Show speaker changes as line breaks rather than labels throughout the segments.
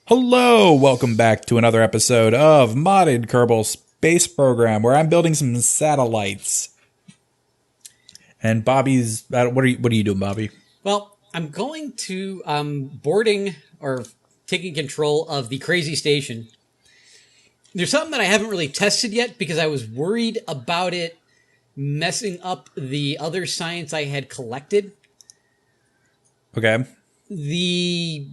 Hello, welcome back to another episode of Modded Kerbal Space Program, where I'm building some satellites. And Bobby's, what are you doing, Bobby?
Well, I'm going to boarding or taking control of the crazy station. There's something that I haven't really tested yet because I was worried about it messing up the other science I had collected.
Okay.
The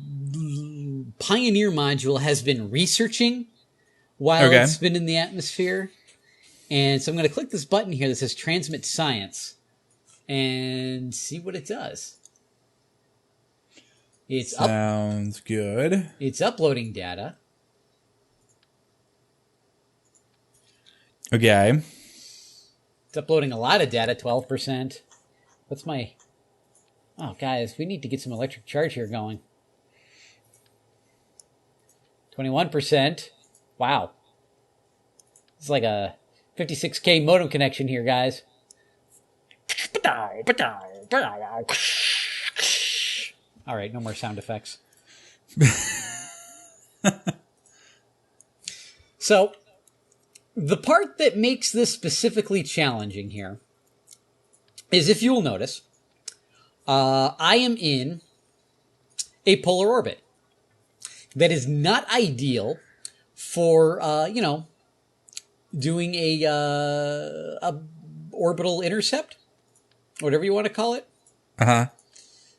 Pioneer module has been researching while it's been in the atmosphere. And so I'm going to click this button here that says Transmit Science and see what it does.
Sounds good.
It's uploading data.
Okay.
It's uploading a lot of data, 12%. What's my... Oh, guys, we need to get some electric charge here going. 21%. Wow. It's like a 56K modem connection here, guys. All right, no more sound effects. So, the part that makes this specifically challenging here is, if you'll notice, I am in a polar orbit. That is not ideal for, doing a orbital intercept, whatever you want to call it.
Uh-huh.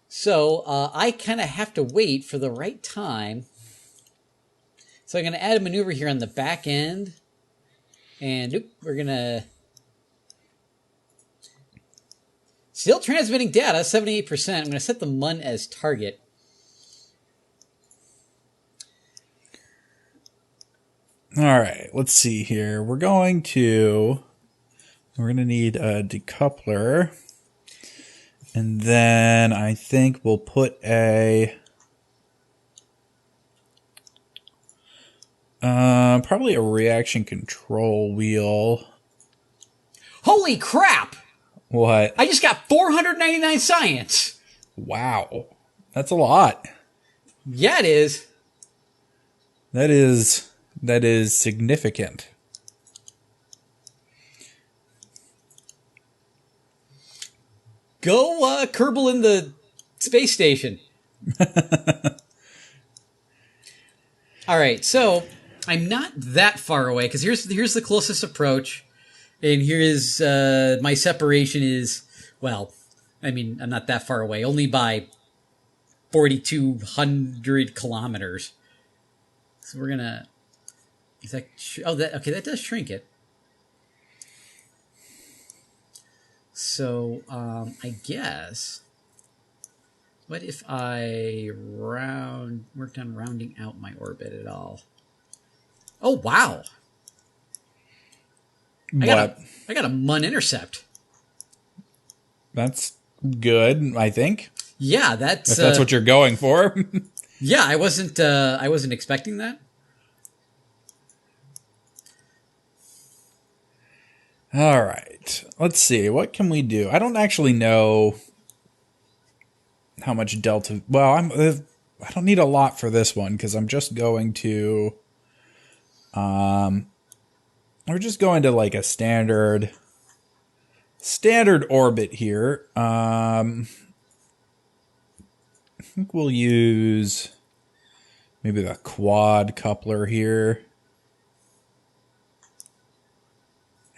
So I kind of have to wait for the right time. So I'm going to add a maneuver here on the back end. And we're going to... Still transmitting data, 78%. I'm going to set the MUN as target.
All right, let's see here. We're going to need a decoupler. And then I think we'll put a... probably a reaction control wheel.
Holy crap!
What?
I just got 499 science!
Wow. That's a lot.
Yeah, it is.
That is significant.
Go Kerbal in the space station. All right, so I'm not that far away because here's the closest approach, and here is my separation is, well, I mean, I'm not that far away, only by 4,200 kilometers. So we're gonna. Is that? Okay, that does shrink it. So I guess. What if I worked on rounding out my orbit at all? Oh wow! I got a MUN intercept.
That's good, I think.
Yeah,
if that's what you're going for.
Yeah, I wasn't expecting that.
All right, let's see. What can we do? I don't actually know how much delta. Well, I don't need a lot for this one because I'm just going to. We're just going to like a standard orbit here. I think we'll use maybe the quad coupler here.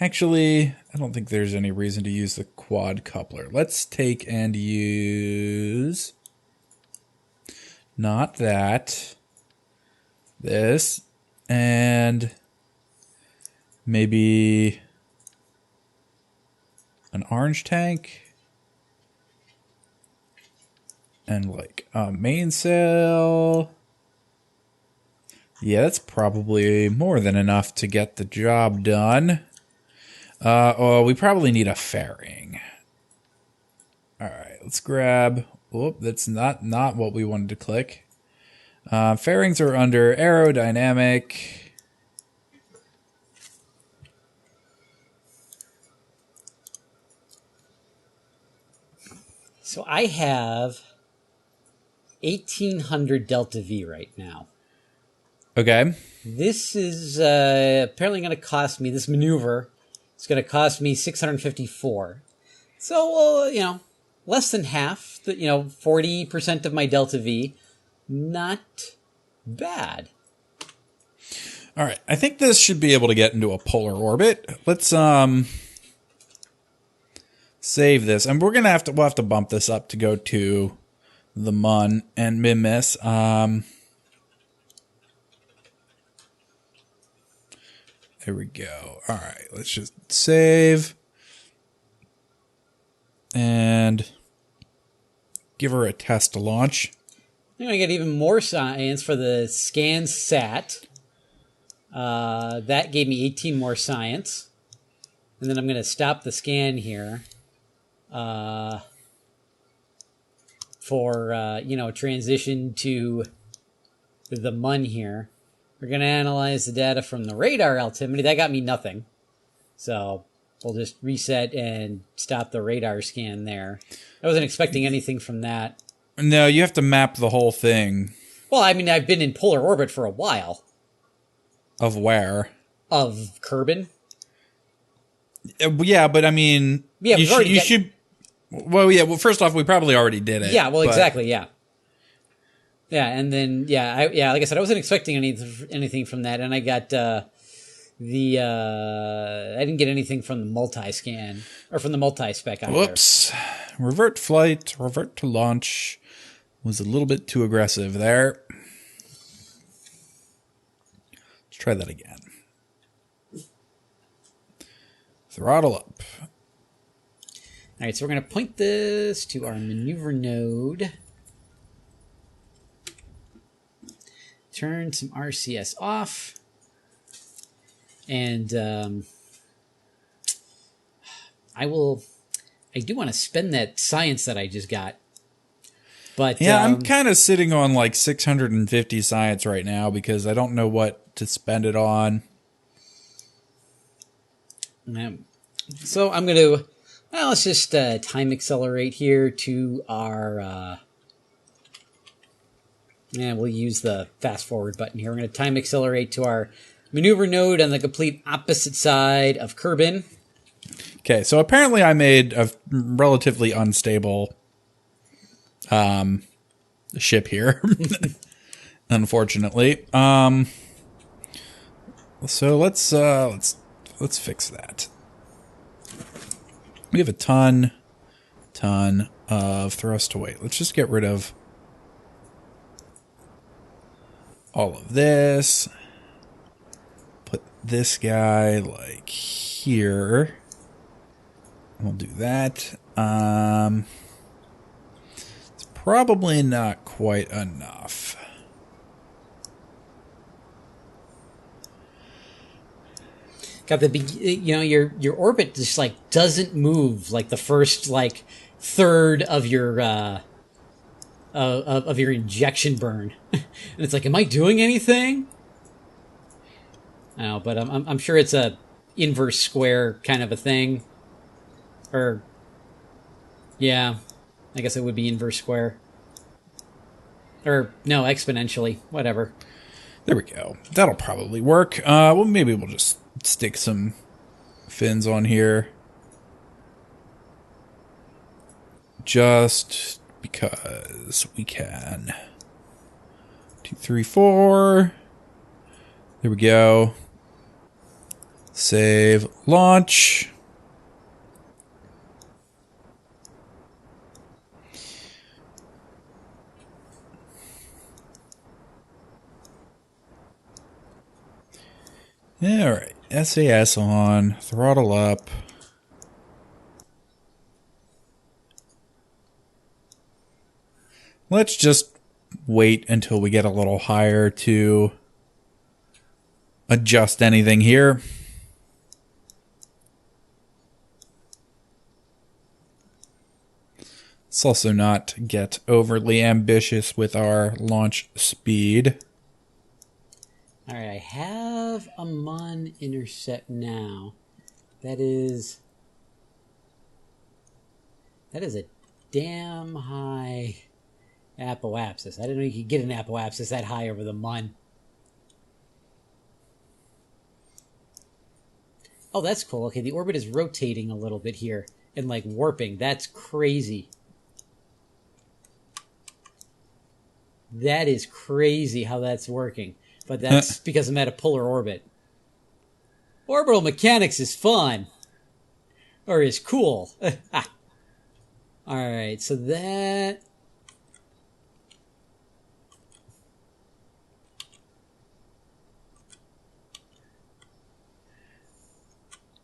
Actually, I don't think there's any reason to use the quad coupler. Let's take and use not that, this, and maybe an orange tank and like a mainsail. Yeah, that's probably more than enough to get the job done. We probably need a fairing. All right, let's grab... Whoop, that's not what we wanted to click. Fairings are under aerodynamic.
So I have 1,800 delta V right now.
Okay.
This is apparently going to cost me, this maneuver, it's going to cost me 654. So, less than half, 40% of my delta V. Not bad.
All right. I think this should be able to get into a polar orbit. Let's save this. And we'll have to bump this up to go to the Mun and Mimis. There we go. All right, let's just save and give her a test to launch.
I'm going to get even more science for the scan sat. That gave me 18 more science. And then I'm going to stop the scan here for, transition to the Mun here. We're going to analyze the data from the radar altimeter. That got me nothing. So we'll just reset and stop the radar scan there. I wasn't expecting anything from that.
No, you have to map the whole thing.
Well, I mean, I've been in polar orbit for a while.
Of where?
Of Kerbin.
Yeah, but I mean...
Yeah,
you should... Well, yeah, well, first off, we probably already did it.
Yeah, well, exactly, yeah. Yeah, and then, like I said, I wasn't expecting anything from that, and I got I didn't get anything from the multi-scan, or from the multi-spec either.
Whoops. Revert flight, revert to launch. Was a little bit too aggressive there. Let's try that again. Throttle up.
All right, so we're going to point this to our maneuver node. Turn some RCS off. And I do want to spend that science that I just got. But
yeah, I'm kind of sitting on like 650 science right now because I don't know what to spend it on.
So I'm going to, let's just time accelerate here to our, we'll use the fast forward button here. We're going to time accelerate to our maneuver node on the complete opposite side of Kerbin.
Okay, so apparently I made a relatively unstable ship here, unfortunately. So let's fix that. We have a ton of thrust to weight. Let's just get rid of all of this. Put this guy like here. We'll do that. It's probably not quite enough.
Got the your orbit just like doesn't move like the first like third of your of your injection burn, and it's like, am I doing anything? I don't know, but I'm sure it's a inverse square kind of a thing. Or, yeah, I guess it would be inverse square. Or, no, exponentially. Whatever.
There we go. That'll probably work. Well, maybe we'll just stick some fins on here. Just because we can. 2, 3, 4. There we go. Save. Launch. All right, SAS on, throttle up. Let's just wait until we get a little higher to adjust anything here. Let's also not get overly ambitious with our launch speed.
All right, I have a Mun intercept now. That is a damn high apoapsis. I didn't know you could get an apoapsis that high over the Mun. Oh, that's cool. Okay, the orbit is rotating a little bit here and like warping. That's crazy. That is crazy how that's working. But that's because I'm at a polar orbit. Orbital mechanics is fun. Or is cool. Alright, so that...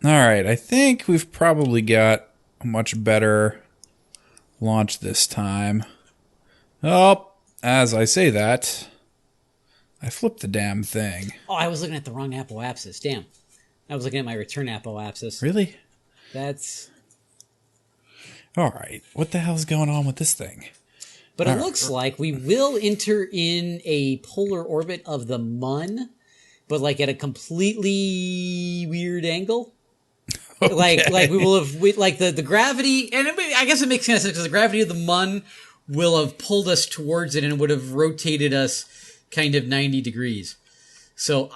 Alright, I think we've probably got a much better launch this time. Oh, as I say that, I flipped the damn thing.
Oh, I was looking at the wrong apoapsis. Damn. I was looking at my return apoapsis.
Really?
That's...
Alright, what the hell's going on with this thing?
But it looks like we will enter in a polar orbit of the Mun, but like at a completely weird angle.
Okay.
Like we will have like the gravity, and I guess it makes sense because the gravity of the Mun will have pulled us towards it and would have rotated us kind of 90 degrees. So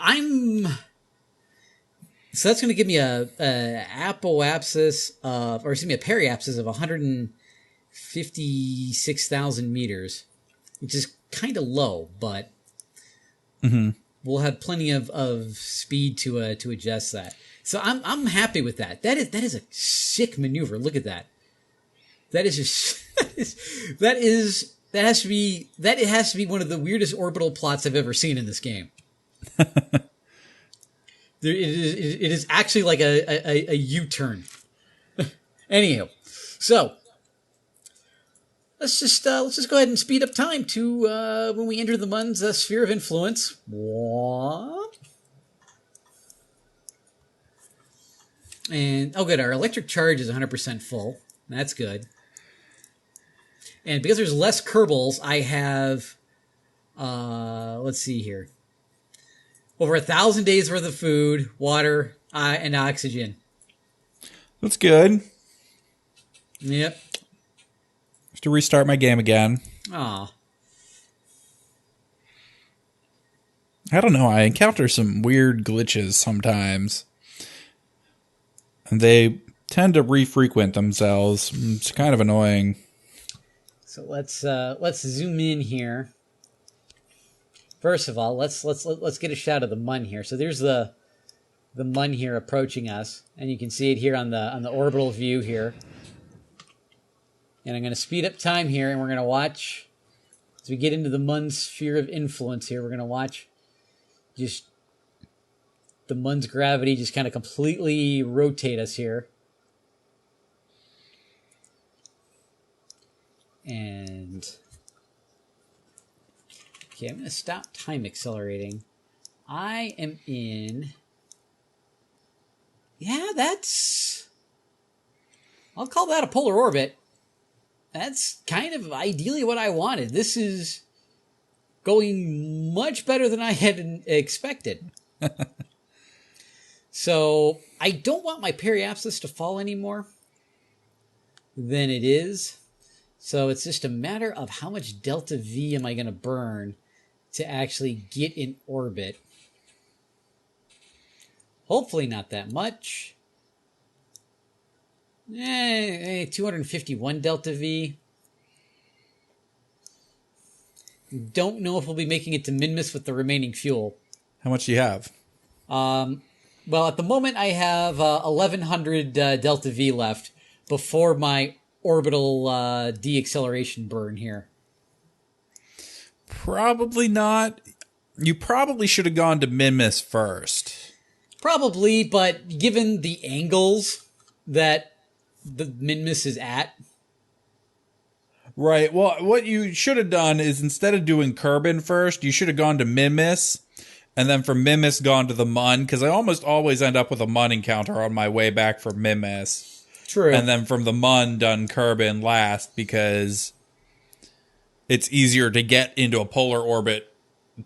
that's going to give me a apoapsis of, or excuse me, a periapsis of 156,000 meters, which is kind of low, but we'll have plenty of speed to adjust that. So I'm happy with that. That is a sick maneuver. Look at that. That is just that has to be one of the weirdest orbital plots I've ever seen in this game. It is actually like a U-turn. Anyhow, so let's just go ahead and speed up time to when we enter the Mun's sphere of influence. What? And oh, good. Our electric charge is 100% full. That's good. And because there's less Kerbals, I have let's see here. Over 1,000 days worth of food, water, and oxygen.
That's good.
Yep.
Have to restart my game again.
Aw.
I don't know. I encounter some weird glitches sometimes. And they tend to refrequent themselves. It's kind of annoying.
So let's zoom in here. First of all, let's get a shot of the Mun here. So there's the Mun here approaching us, and you can see it here on the orbital view here. And I'm going to speed up time here, and we're going to watch as we get into the Mun's sphere of influence here. We're going to watch just the Mun's gravity just kind of completely rotate us here. And okay, I'm going to stop time accelerating. I am in... Yeah, I'll call that a polar orbit. That's kind of ideally what I wanted. This is going much better than I had expected. So, I don't want my periapsis to fall any more than it is. So, it's just a matter of how much delta V am I going to burn to actually get in orbit. Hopefully not that much. 251 delta V. Don't know if we'll be making it to Minmus with the remaining fuel.
How much do you have?
Well, at the moment I have 1100 delta V left before my orbital deacceleration burn here.
Probably not. You probably should have gone to Minmus first.
Probably, but given the angles that the Minmus is at.
Right. Well, what you should have done is instead of doing Kerbin first, you should have gone to Minmus, and then from Minmus gone to the Mun, because I almost always end up with a Mun encounter on my way back from Minmus.
True.
And then from the Mun done Kerbin last, because it's easier to get into a polar orbit.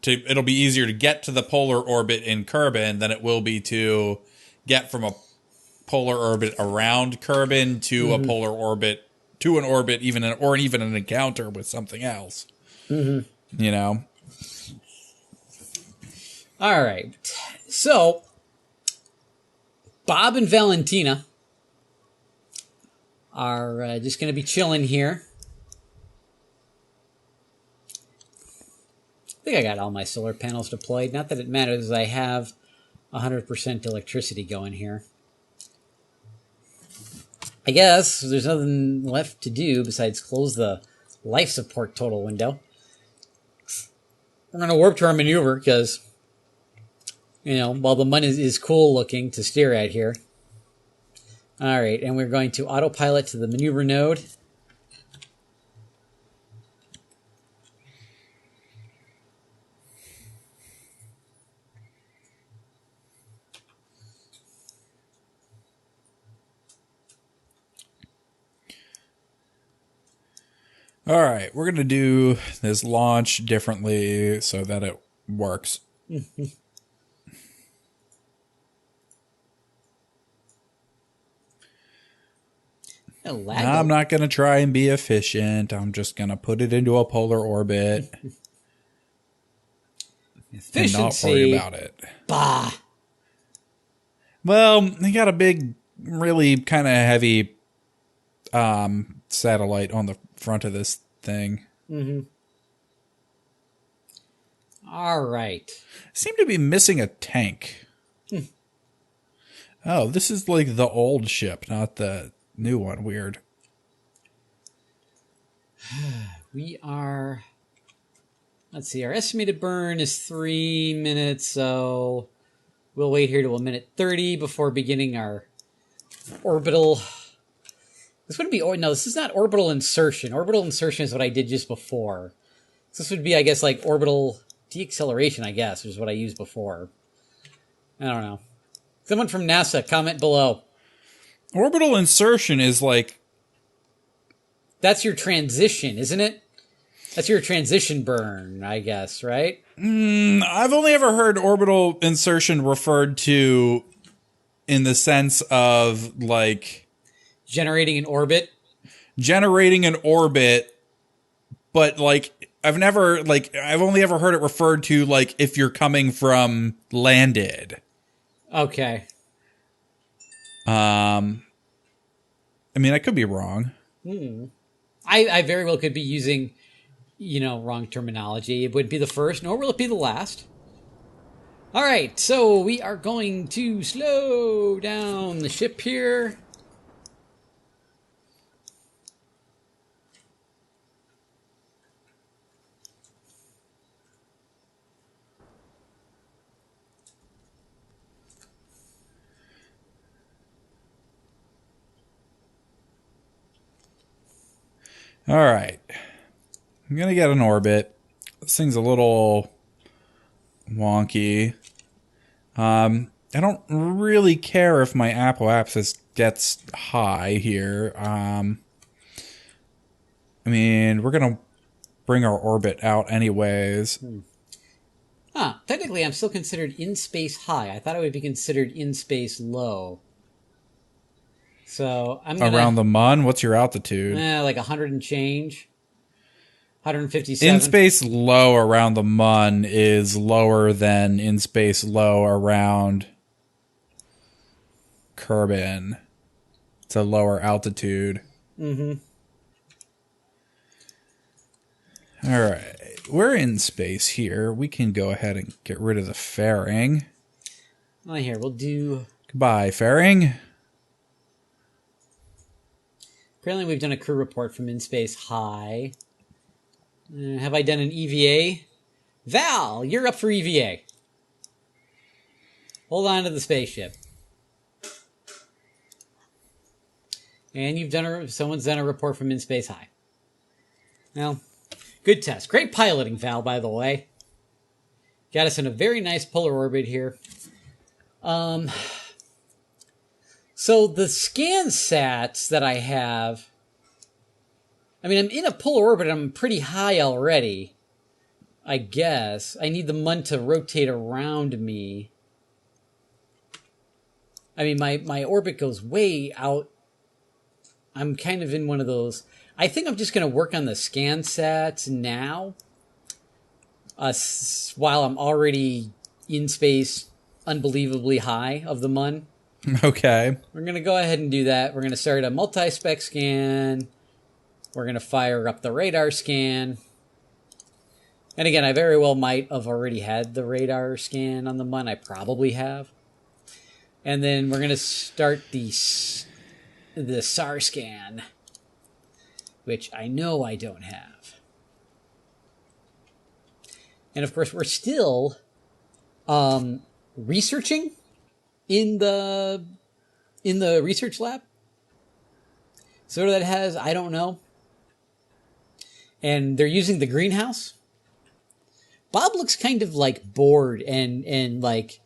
It'll be easier to get to the polar orbit in Kerbin than it will be to get from a polar orbit around Kerbin to a polar orbit, to an orbit, even an encounter with something else. You know?
All right. So, Bob and Valentina are just going to be chilling here. I think I got all my solar panels deployed. Not that it matters, I have 100% electricity going here. I guess there's nothing left to do besides close the life support total window. We're going to warp to our maneuver because, while the mun is cool looking to steer at here. All right, and we're going to autopilot to the maneuver node.
All right, we're going to do this launch differently so that it works. I'm not going to try and be efficient. I'm just going to put it into a polar orbit and not worry about it.
Bah.
Well, they got a big, really kind of heavy satellite on the front of this thing.
Mm-hmm. All right.
Seem to be missing a tank. Oh, this is like the old ship, not the new one. Weird.
We are... Let's see. Our estimated burn is 3 minutes, so we'll wait here to 1:30 before beginning our orbital... This wouldn't be... No, this is not orbital insertion. Orbital insertion is what I did just before. So this would be, I guess, like orbital deacceleration, I guess, which is what I used before. I don't know. Someone from NASA, comment below.
Orbital insertion is like...
That's your transition, isn't it? That's your transition burn, I guess, right?
I've only ever heard orbital insertion referred to in the sense of, like...
Generating an orbit?
Generating an orbit, but, like, I've only ever heard it referred to, like, if you're coming from landed.
Okay.
I mean, I could be wrong.
I very well could be using, wrong terminology. It wouldn't be the first, nor will it be the last. All right, so we are going to slow down the ship here.
All right. I'm going to get an orbit. This thing's a little wonky. I don't really care if my apoapsis gets high here. I mean, we're going to bring our orbit out anyways.
Technically, I'm still considered in space high. I thought I would be considered in space low. So I'm gonna...
Around the mun? What's your altitude?
Like 100 and change. 157.
In space low around the mun is lower than in space low around Kerbin. It's a lower altitude.
Mm-hmm.
All right. We're in space here. We can go ahead and get rid of the fairing.
Well, here, we'll do...
Goodbye, fairing.
Apparently we've done a crew report from In Space High. Have I done an EVA? Val, you're up for EVA. Hold on to the spaceship. And someone's done a report from In Space High. Well, good test. Great piloting, Val, by the way. Got us in a very nice polar orbit here. So the scan sats that I have, I mean, I'm in a polar orbit. I'm pretty high already, I guess. I need the mun to rotate around me. I mean, my orbit goes way out. I'm kind of in one of those. I think I'm just going to work on the scan sats now, while I'm already in space unbelievably high of the mun.
Okay.
We're going to go ahead and do that. We're going to start a multi-spec scan. We're going to fire up the radar scan. And again, I very well might have already had the radar scan on the MUN. I probably have. And then we're going to start the SAR scan, which I know I don't have. And of course, we're still researching in the research lab. So what that has, I don't know. And they're using the greenhouse. Bob looks kind of like bored and like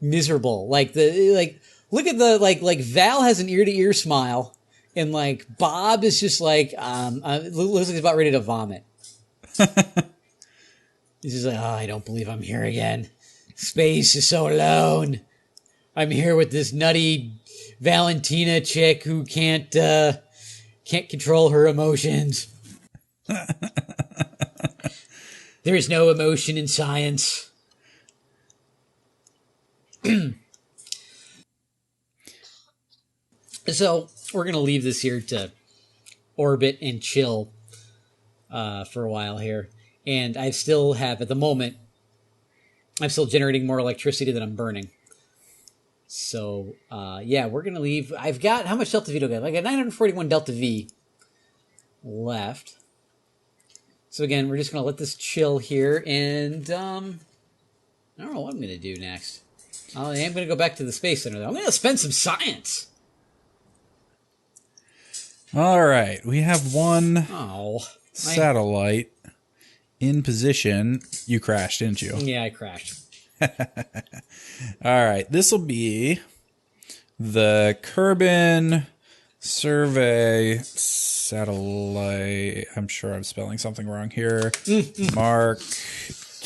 miserable. Look at the like Val has an ear to ear smile, and like Bob is just like looks like he's about ready to vomit. He's just like, oh, I don't believe I'm here again. Space is so alone. I'm here with this nutty Valentina chick who can't control her emotions. There is no emotion in science. So we're going to leave this here to orbit and chill for a while here. And I still have, at the moment, I'm still generating more electricity than I'm burning. So, yeah, we're going to leave. I've got, how much Delta V do I got? I got 941 Delta V left. So again, we're just going to let this chill here, and I don't know what I'm going to do next. I am going to go back to the Space Center, though. I'm going to spend some science.
All right. We have one satellite in position. You crashed, didn't you?
Yeah, I crashed.
All right. This will be the Kerbal Survey Satellite. I'm sure I'm spelling something wrong here. Mark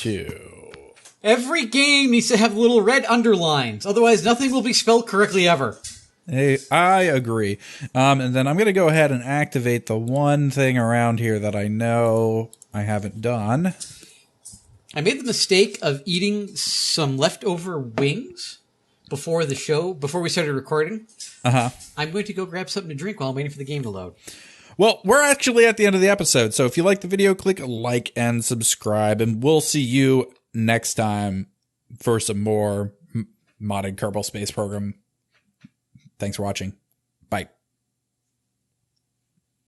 II.
Every game needs to have little red underlines. Otherwise, nothing will be spelled correctly ever.
Hey, I agree. And then I'm going to go ahead and activate the one thing around here that I know I haven't done.
I made the mistake of eating some leftover wings before the show, before we started recording.
Uh-huh.
I'm going to go grab something to drink while I'm waiting for the game to load.
Well, we're actually at the end of the episode, so if you like the video, click like and subscribe, and we'll see you next time for some more modded Kerbal Space Program. Thanks for watching.